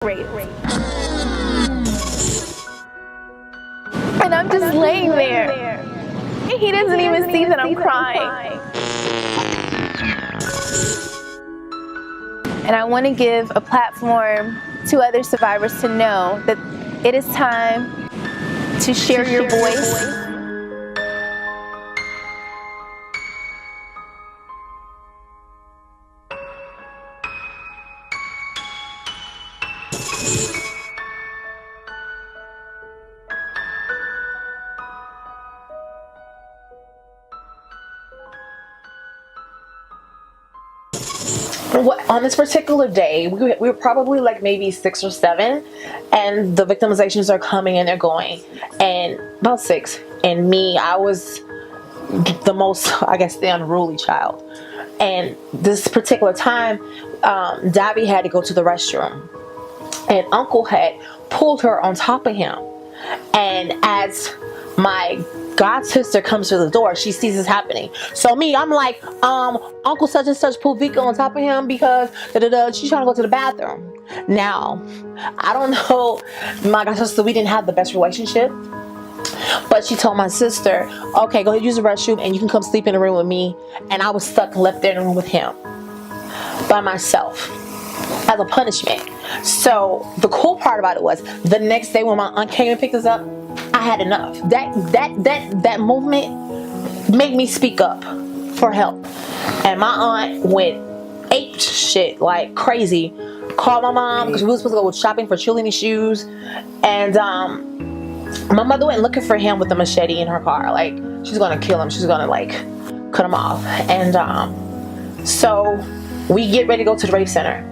Rape. And I'm just laying there. And he doesn't even see that I'm crying. And I want to give a platform to other survivors to know that it is time to share your voice. On this particular day, we were probably like maybe 6 or 7, and the victimizations are coming and they're going, and about 6. And me, I was the most, I guess, the unruly child. And this particular time, Davy had to go to the restroom, and Uncle had pulled her on top of him. And as my god sister comes to the door, she sees this happening. So me, I'm like, Uncle such and such pulled Vika on top of him because she's trying to go to the bathroom. Now, I don't know, my god sister, we didn't have the best relationship, but she told my sister, okay, go ahead, use the restroom, and you can come sleep in the room with me. And I was stuck and left there in the room with him by myself as a punishment. So the cool part about it was the next day when my aunt came and picked us up, I had enough. That movement made me speak up for help. And my aunt went ape shit like crazy. Called my mom because we were supposed to go shopping for children's shoes. And my mother went looking for him with a machete in her car. Like, she's gonna kill him. She's gonna like cut him off. And so we get ready to go to the rape center.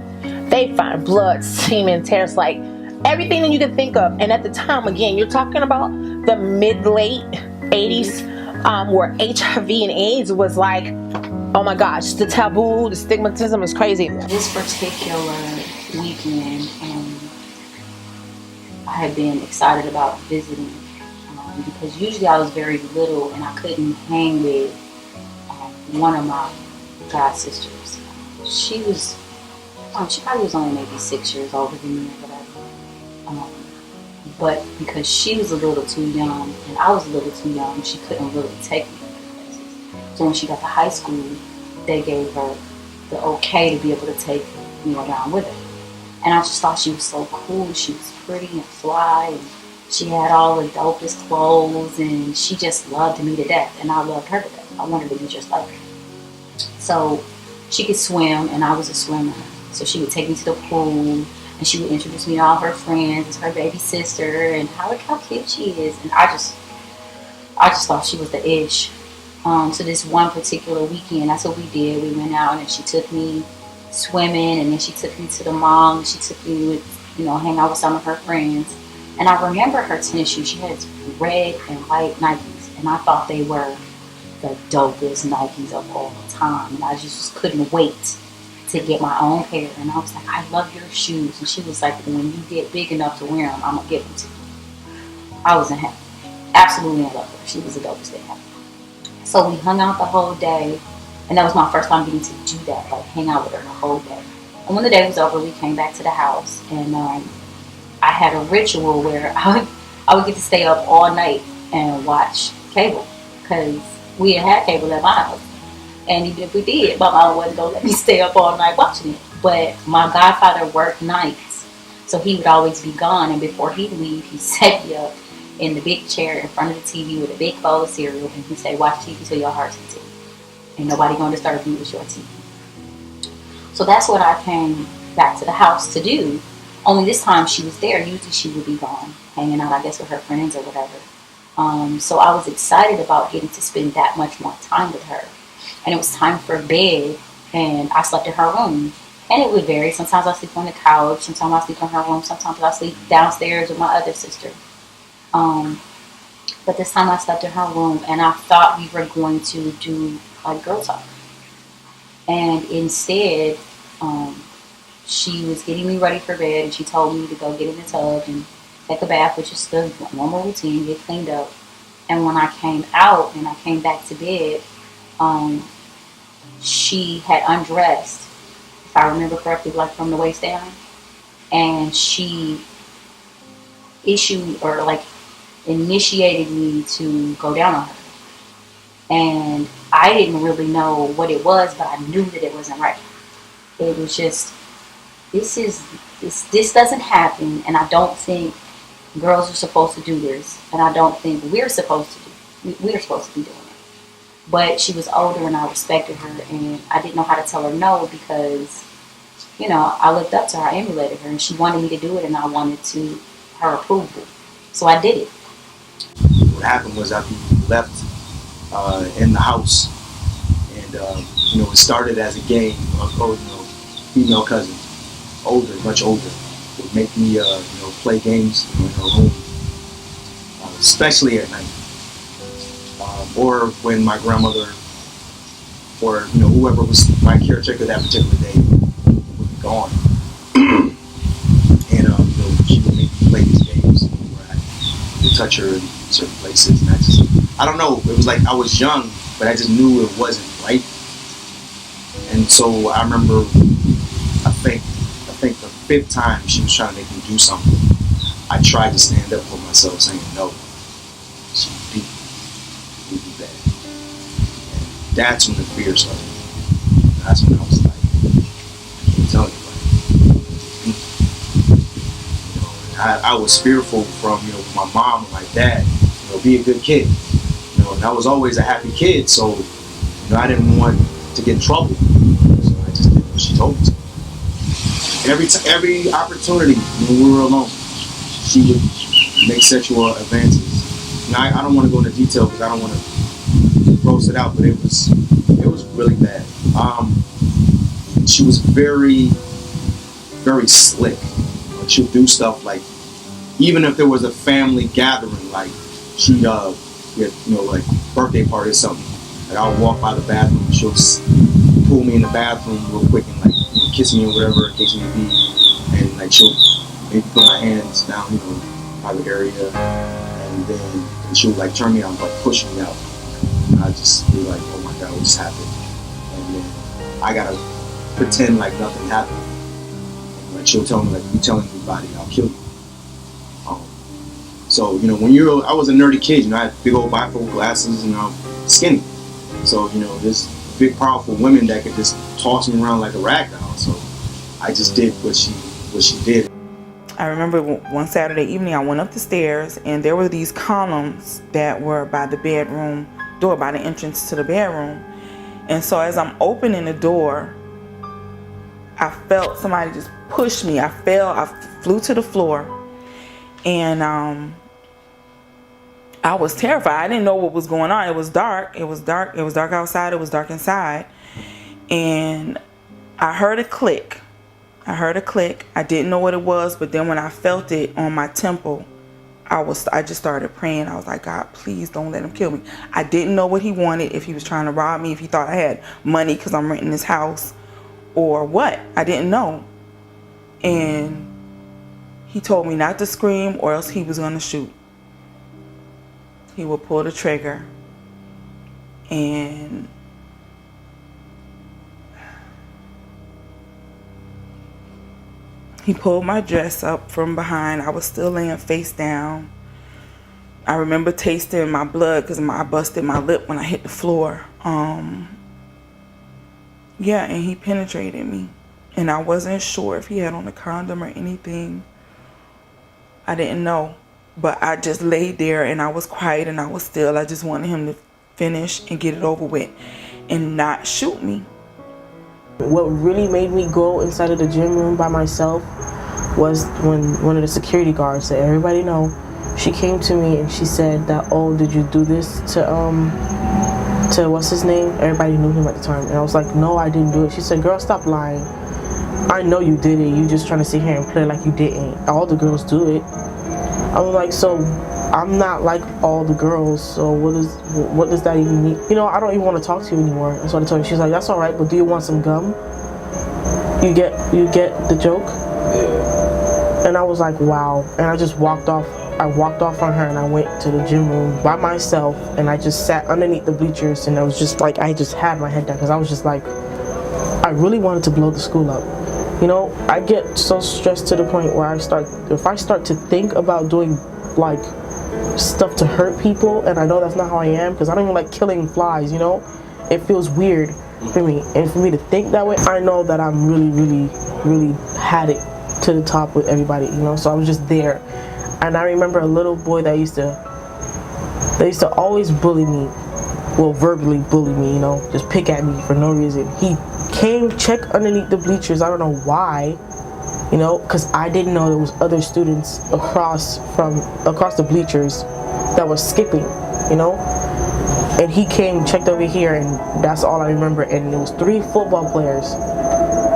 They find blood, semen, tears, like everything that you can think of. And at the time, again, you're talking about the mid-late 80s, where HIV and AIDS was like, oh my gosh, the taboo, the stigmatism is crazy. This particular weekend, I had been excited about visiting because usually I was very little and I couldn't hang with one of my god sisters. She probably was only maybe 6 years older than me or whatever. But because she was a little too young and I was a little too young, she couldn't really take me places. So when she got to high school, they gave her the okay to be able to take me around with her. And I just thought she was so cool. She was pretty and fly, and she had all the dopest clothes, and she just loved me to death, and I loved her to death. I wanted to be just like her. So she could swim, and I was a swimmer. So she would take me to the pool, and she would introduce me to all her friends, her baby sister, and look how cute she is. And I just thought she was the ish. So this one particular weekend, that's what we did. We went out, and she took me swimming, and then she took me to the mall, and she took me to, hang out with some of her friends. And I remember her tennis shoes. She had red and white Nikes, and I thought they were the dopest Nikes of all time. And I just couldn't wait to get my own pair. And I was like, I love your shoes. And she was like, when you get big enough to wear them, I'm going to give them to you. I was in heaven. Absolutely in love with her. She was the dopest thing ever. So we hung out the whole day. And that was my first time getting to do that, like hang out with her the whole day. And when the day was over, we came back to the house. And I had a ritual where I would get to stay up all night and watch cable. Because we had cable at my house. And even if we did, my mom wasn't going to let me stay up all night watching it. But my godfather worked nights, so he would always be gone. And before he'd leave, he'd set me up in the big chair in front of the TV with a big bowl of cereal. And he'd say, watch TV till your heart's content. Ain't nobody going to disturb you with your TV. So that's what I came back to the house to do. Only this time she was there. Usually she would be gone, hanging out, I guess, with her friends or whatever. So I was excited about getting to spend that much more time with her. And it was time for bed, and I slept in her room. And it would vary. Sometimes I sleep on the couch, sometimes I sleep in her room, sometimes I sleep downstairs with my other sister. But this time I slept in her room, and I thought we were going to do like girl talk. And instead, she was getting me ready for bed, and she told me to go get in the tub and take a bath, which is the normal routine, get cleaned up. And when I came out and I came back to bed, she had undressed, if I remember correctly, like from the waist down. and she issued or like initiated me to go down on her. And I didn't really know what it was, but I knew that it wasn't right. It was just, this doesn't happen, and I don't think girls are supposed to do this, and I don't think we're supposed to be doing it. But she was older, and I respected her, and I didn't know how to tell her no because, you know, I looked up to her, I emulated her, and she wanted me to do it, and I wanted her approval, so I did it. What happened was after we left in the house, and you know, it started as a game of, you know, female cousins, older, much older, would make me you know, play games, you know, in her room, especially at night, or when my grandmother or, you know, whoever was my caretaker that particular day would be gone, and you know, she would make me play these games where I would touch her in certain places, and I don't know, it was like I was young, but I just knew it wasn't right. And so I remember, I think the 5th time she was trying to make me do something, I tried to stand up for myself, saying no. She beat me bad. And that's when the fear started. That's when I was like, I can't tell anybody. You know, and I was fearful from, you know, my mom and my dad, you know, be a good kid. You know, and I was always a happy kid, so, you know, I didn't want to get in trouble. So I just did what she told me to. Every opportunity when we were alone, she would make sexual advances. Now, I don't want to go into detail because I don't want to gross it out, but it was really bad. She was very, very slick. She'll do stuff like, even if there was a family gathering, like she'd get, you know, like birthday party or something, and I'll walk by the bathroom, she'll pull me in the bathroom real quick and like, you know, kiss me or whatever the case may be, and like she'll maybe put my hands down, you know, private area, and then she'll like turn me on, like push me out, and I just be like, oh my god, what just happened? And then I gotta pretend like nothing happened. And like she'll tell me, like, you telling anybody, I'll kill you. So, you know, I was a nerdy kid, you know, I had big old bifocal glasses and I'm skinny. So, you know, there's big, powerful women that could just toss me around like a rag doll. So I just did what she did. I remember one Saturday evening, I went up the stairs and there were these columns that were by the bedroom door, by the entrance to the bedroom. And so as I'm opening the door, I felt somebody just push me. I flew to the floor, and I was terrified. I didn't know what was going on. It was dark. It was dark outside. It was dark inside. And I heard a click. I didn't know what it was, but then when I felt it on my temple, I just started praying. I was like, God, please don't let him kill me. I didn't know what he wanted, if he was trying to rob me, if he thought I had money because I'm renting this house, or what. I didn't know. And he told me not to scream or else he was going to shoot. He would pull the trigger, and he pulled my dress up from behind. I was still laying face down. I remember tasting my blood because I busted my lip when I hit the floor. Yeah, and he penetrated me. And I wasn't sure if he had on a condom or anything. I didn't know. But I just laid there and I was quiet and I was still. I just wanted him to finish and get it over with and not shoot me. What really made me go inside of the gym room by myself was when one of the security guards that everybody know, she came to me and she said that, oh, did you do this to what's his name? Everybody knew him at the time. And I was like, no, I didn't do it. She said, girl, stop lying. I know you did it. You just trying to sit here and play like you didn't. All the girls do it. I was like, so I'm not like all the girls, so what does that even mean? You know, I don't even want to talk to you anymore. That's what I told her. She's like, that's all right, but do you want some gum? You get the joke? Yeah. And I was like, wow. And I just walked off. I walked off on her and I went to the gym room by myself and I just sat underneath the bleachers and I was just like, I just had my head down because I was just like, I really wanted to blow the school up. You know, I get so stressed to the point where if I start to think about doing like stuff to hurt people, and I know that's not how I am, because I don't even like killing flies, you know? It feels weird for me. And for me to think that way, I know that I'm really had it to the top with everybody, you know? So I was just there. And I remember a little boy that used to always bully me. Well, verbally bully me, you know, just pick at me for no reason. He came, checked underneath the bleachers. I don't know why, you know, because I didn't know there was other students across the bleachers that were skipping, you know. And he came, checked over here, and that's all I remember. And it was 3 football players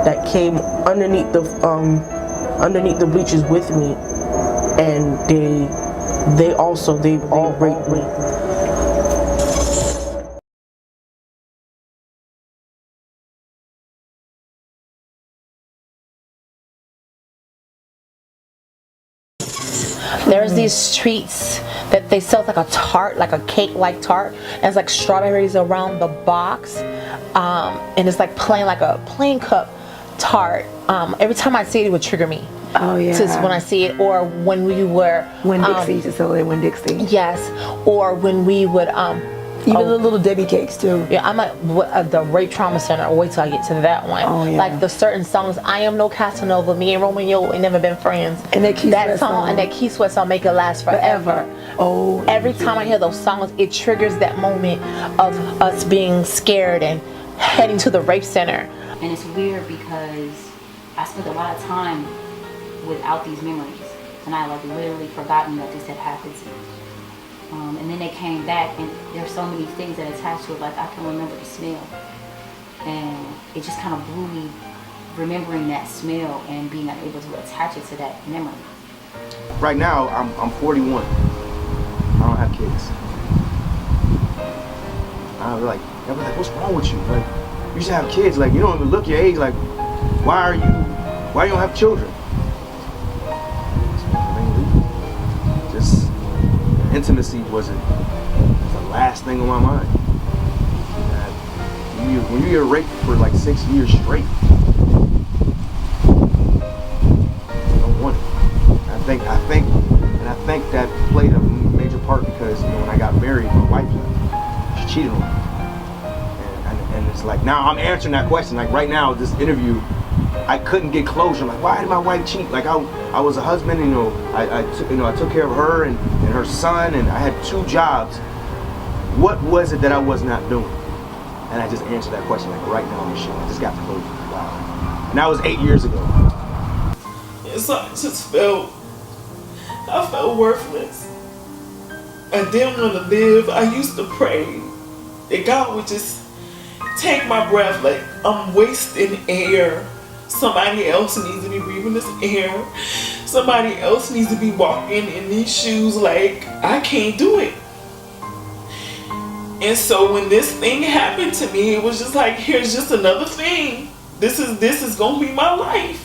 that came underneath the bleachers with me, and they all raped me. There's these treats that they sell like a tart, like a cake-like tart, and it's like strawberries around the box, and it's like plain cup tart. Every time I see it, it would trigger me. Oh yeah. Just when I see it, or when we were Winn-Dixie, just so they Winn-Dixie. yes, or when we would Even the little Debbie cakes too. yeah, I'm at the Rape Trauma Center. I'll wait till I get to that one. Oh, yeah. Like the certain songs, I Am No Casanova, Me and Romeo ain't never been friends. And that Keith Sweat song. And that Keith Sweat song, Make It Last Forever. Oh. Every time I hear those songs, it triggers that moment of us being scared and heading to the rape center. And it's weird because I spent a lot of time without these memories, and I like literally forgotten that this had happened to me. And then they came back, and there's so many things that attach to it. Like I can remember the smell, and it just kind of blew me, remembering that smell and being able to attach it to that memory. Right now, I'm 41. I don't have kids. I was like, what's wrong with you? Like, you should have kids. Like, you don't even look your age. Like, why you don't have children? Just intimacy was the last thing on my mind. When you get raped for like 6 years straight, you don't want it. I think that played a major part because when I got married, my wife left. She cheated on me. And it's like now I'm answering that question. Like right now, this interview, I couldn't get closure. I'm like, why did my wife cheat? Like I was a husband, I took care of her and her son, and I had 2 jobs. What was it that I was not doing? And I just answered that question like right now on the show. I just got closure. Wow. And that was 8 years ago. And so I felt worthless. I didn't want to live. I used to pray that God would just take my breath, like I'm wasting air. Somebody else needs to be breathing this air. Somebody else needs to be walking in these shoes. Like I can't do it. And so when this thing happened to me, it was just like, here's just another thing. This is gonna be my life.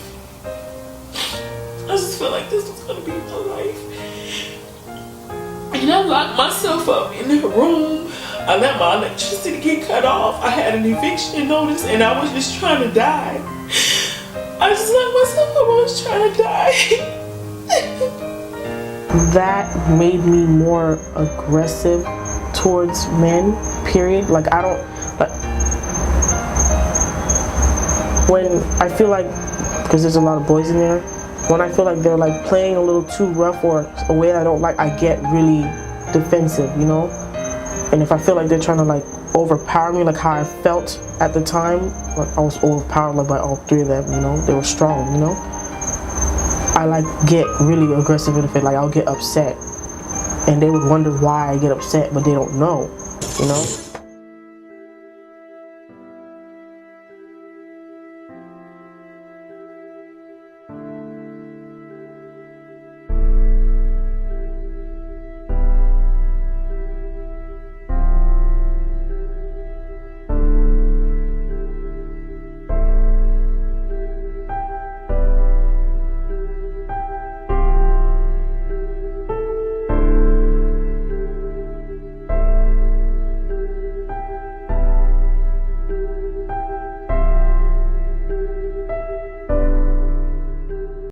I just felt like this was gonna be my life. And I locked myself up in the room. I let my electricity get cut off. I had an eviction notice and I was just trying to die. I just let myself up, I was trying to die. That made me more aggressive towards men, period. Like I don't, like, when I feel like, because there's a lot of boys in there, when I feel like they're like playing a little too rough or a way I don't like, I get really defensive, you know? And if I feel like they're trying to like overpower me, like how I felt at the time, like I was overpowered like by all 3 of them, you know? They were strong, you know? I like get really aggressive in the face, like I'll get upset. And they would wonder why I get upset, but they don't know, you know?